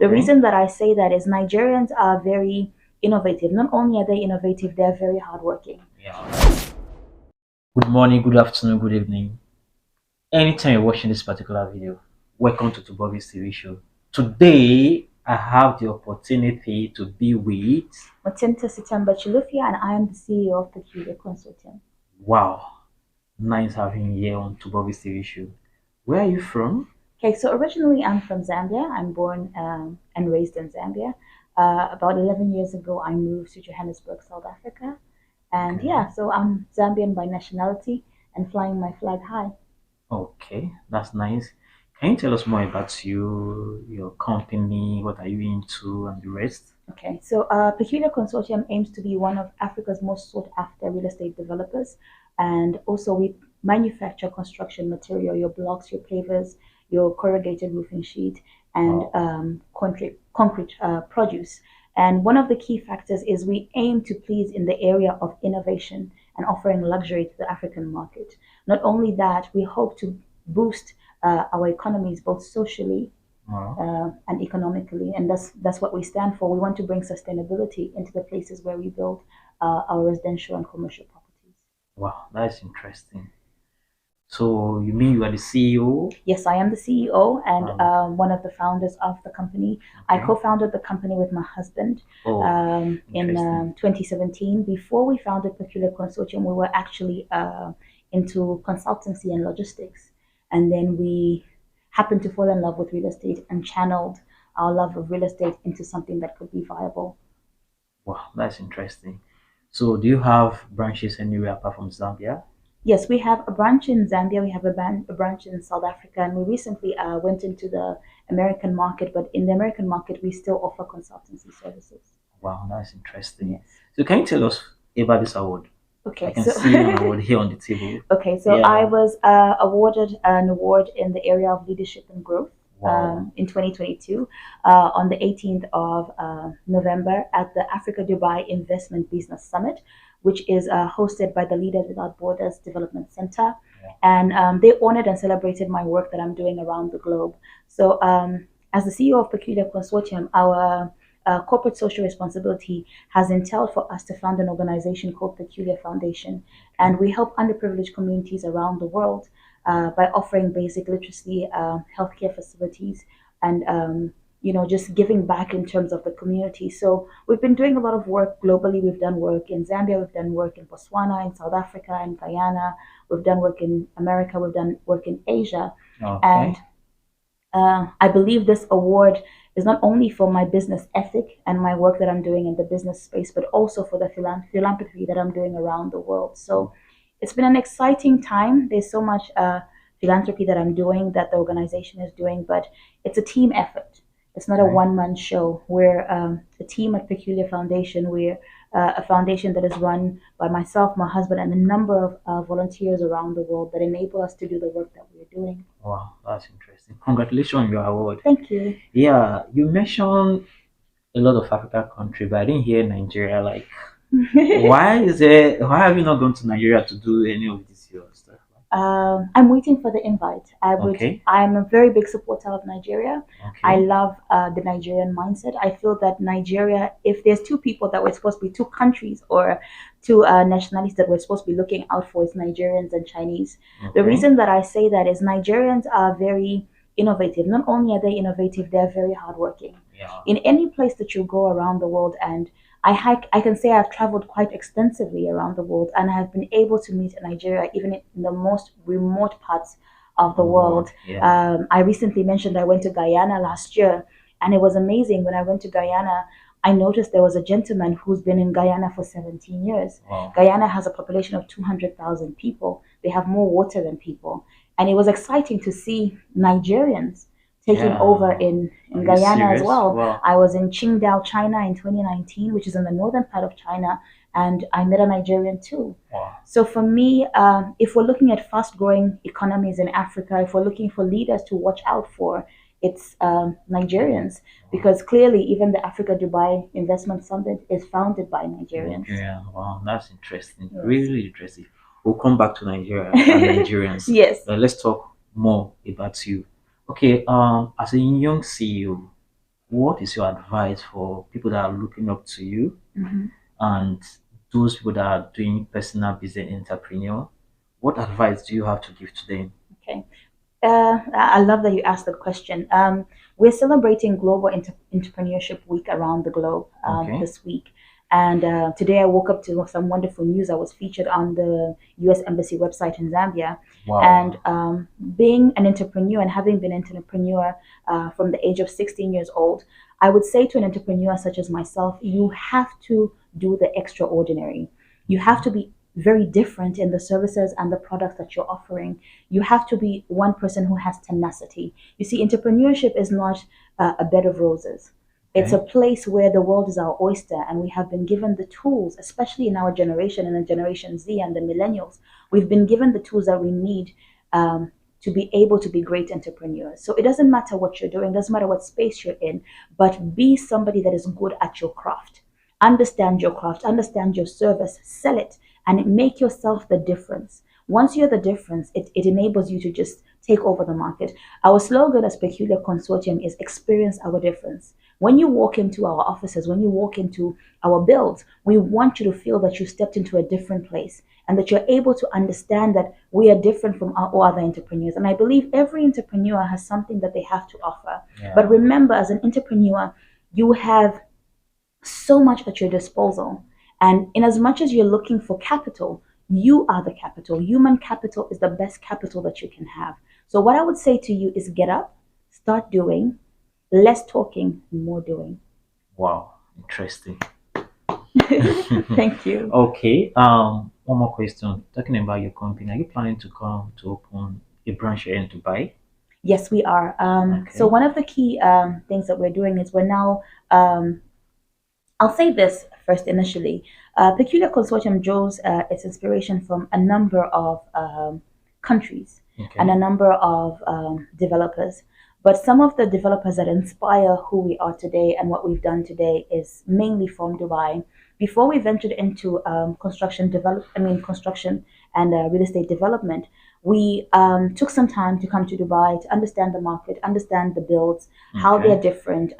The reason that I say that is Nigerians are very innovative. Not only are they innovative, they're very hardworking. Yeah. Good morning, good afternoon, good evening. Anytime you're watching this particular video, welcome to Bobby's TV show. Today, I have the opportunity to be with Mutinta Sitemba Chilufya, and I am the CEO of Peculiar Consortium. Wow, nice having you here on Bobby's TV show. Where are you from? Okay, so originally I'm from Zambia. I'm born and raised in Zambia. About 11 years ago, I moved to Johannesburg, South Africa. And Okay. yeah, so I'm Zambian by nationality and flying my flag high. Okay, that's nice. Can you tell us more about you, your company, what are you into, and the rest? Okay, so Peculiar Consortium aims to be one of Africa's most sought after real estate developers. And also, we manufacture construction material, your blocks, your pavers, your corrugated roofing sheet, and Wow. concrete produce. And one of the key factors is we aim to please in the area of innovation and offering luxury to the African market. Not only that, we hope to boost our economies both socially Wow. and economically, and that's what we stand for. We want to bring sustainability into the places where we build our residential and commercial properties. Wow, that's interesting. So you mean you are the CEO? Yes, I am the CEO and one of the founders of the company. I Okay. co-founded the company with my husband in Interesting. 2017. Before we founded Peculiar Consortium, we were actually into consultancy and logistics, and then we happened to fall in love with real estate and channeled our love of real estate into something that could be viable. Wow, that's interesting. So do you have branches anywhere apart from Zambia? Yes, we have a branch in Zambia, we have a branch in South Africa, and we recently went into the American market. But in the American market, we still offer consultancy services. Wow, that's interesting. Yes. So can you tell us about this award? I Okay, can so see an award here on the table. okay, so I Yeah. was awarded an award in the area of leadership and growth Wow. in 2022 on the 18th of November at the Africa Dubai Investment Business Summit, which is hosted by the Leaders Without Borders Development Center. Yeah. And they honored and celebrated my work that I'm doing around the globe. So, as the CEO of Peculiar Consortium, our corporate social responsibility has entailed for us to found an organization called Peculiar Foundation, and we help underprivileged communities around the world by offering basic literacy, healthcare facilities, and just giving back in terms of the community. So we've been doing a lot of work globally. We've done work in Zambia, we've done work in Botswana, in South Africa, in Guyana. We've done work in America. We've done work in Asia, and Okay. I believe this award is not only for my business ethic and my work that I'm doing in the business space, but also for the philanthropy that I'm doing around the world. So it's been an exciting time. There's so much philanthropy that I'm doing, that the organization is doing, but it's a team effort. It's not a Okay. one-man show. We're a team at Peculiar Foundation. We're a foundation that is run by myself, my husband, and a number of volunteers around the world that enable us to do the work that we're doing. Wow, that's interesting. Congratulations on your award. Thank you. Yeah, you mentioned a lot of African country, but I didn't hear Nigeria. Like, why have you not gone to Nigeria to do any of this your stuff? I'm waiting for the invite. Okay. I'm a very big supporter of Nigeria. I Okay. love the Nigerian mindset. I feel that Nigeria, if there's two people that we're supposed to be, two countries or two nationalities that we're supposed to be looking out for, is Nigerians and Chinese. The Okay. reason that I say that is Nigerians are very innovative. Not only are they innovative, they're very hardworking. Yeah. In any place that you go around the world, and I can say I've traveled quite extensively around the world, and I have been able to meet Nigeria even in the most remote parts of the world. Yeah. I recently mentioned I went to Guyana last year, and it was amazing. When I went to Guyana, I noticed there was a gentleman who's been in Guyana for 17 years. Wow. Guyana has a population of 200,000 people. They have more water than people. And it was exciting to see Nigerians taking Yeah. over in Are you Guyana as serious? well. Wow. I was in Qingdao, China in 2019, which is in the northern part of China, and I met a Nigerian too. Wow. So for me, if we're looking at fast-growing economies in Africa, if we're looking for leaders to watch out for, it's Nigerians, because clearly even the Africa Dubai Investment Summit is founded by Nigerians. Nigeria. Wow, that's interesting. Yes. Really interesting. We'll come back to Nigeria and Nigerians. Yes. Let's talk more about you. Okay, as a young CEO, what is your advice for people that are looking up to you and those people that are doing personal business entrepreneur? What advice do you have to give to them? Okay. I love that you asked that question. We're celebrating Global Entrepreneurship Week around the globe Okay. this week. And today I woke up to some wonderful news. I was featured on the US Embassy website in Zambia. And Wow. being an entrepreneur and having been an entrepreneur from the age of 16 years old, I would say to an entrepreneur such as myself, you have to do the extraordinary. You have to be very different in the services and the products that you're offering. You have to be one person who has tenacity. You see, entrepreneurship is not a bed of roses. It's a Okay. place where the world is our oyster, and we have been given the tools, especially in our generation and in Generation Z and the millennials. We've been given the tools that we need to be able to be great entrepreneurs. So it doesn't matter what you're doing, doesn't matter what space you're in, but be somebody that is good at your craft. Understand your craft, understand your service, sell it, and make yourself the difference. Once you're the difference, it enables you to just take over the market. Our slogan as Peculiar Consortium is experience our difference. When you walk into our offices, when you walk into our builds, we want you to feel that you stepped into a different place and that you're able to understand that we are different from all other entrepreneurs. And I believe every entrepreneur has something that they have to offer. But Yeah. remember, as an entrepreneur, you have so much at your disposal. And in as much as you're looking for capital, you are the capital. Human capital is the best capital that you can have. So, what I would say to you is get up, start doing, less talking, more doing. Wow. Interesting. Thank you. Okay. One more question. Talking about your company, are you planning to come to open a branch here in Dubai? Yes, we are. So, Okay. one of the key things that we're doing is we're now I'll say this first initially. Peculiar Consortium draws its inspiration from a number of countries and a Okay. number of developers. But some of the developers that inspire who we are today and what we've done today is mainly from Dubai. Before we ventured into construction and real estate development, we took some time to come to Dubai to understand the market, understand the builds, how they're Okay. different.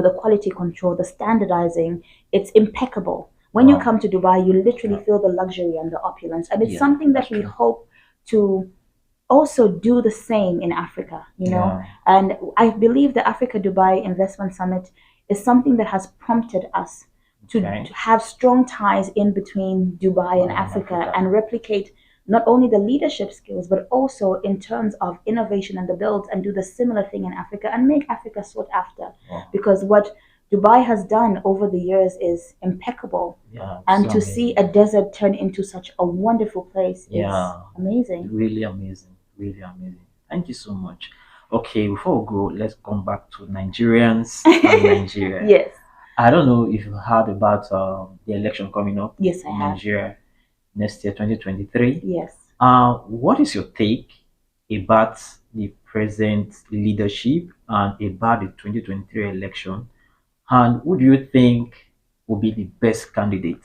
The quality control, the standardizing, it's impeccable. When you Wow. come to Dubai, you literally Yeah. feel the luxury and the opulence. And it's Yeah. something That's that we true. hope to also do the same in Africa. Yeah. And I believe the Africa Dubai Investment Summit is something that has prompted us to Okay. have strong ties in between Dubai and Dubai in Africa Africa. and replicate not only the leadership skills, but also in terms of innovation and the builds and do the similar thing in Africa and make Africa sought after. Wow. Because what Dubai has done over the years is impeccable. Yeah. And So to see amazing. a desert turn into such a wonderful place is Yeah. amazing. Really amazing. Really amazing. Thank you so much. Okay, before we go, let's come back to Nigerians and Nigeria. Yes, I don't know if you heard about the election coming up yes, I in have. Nigeria next year, 2023. Yes. What is your take about the present leadership and about the 2023 election? And who do you think will be the best candidate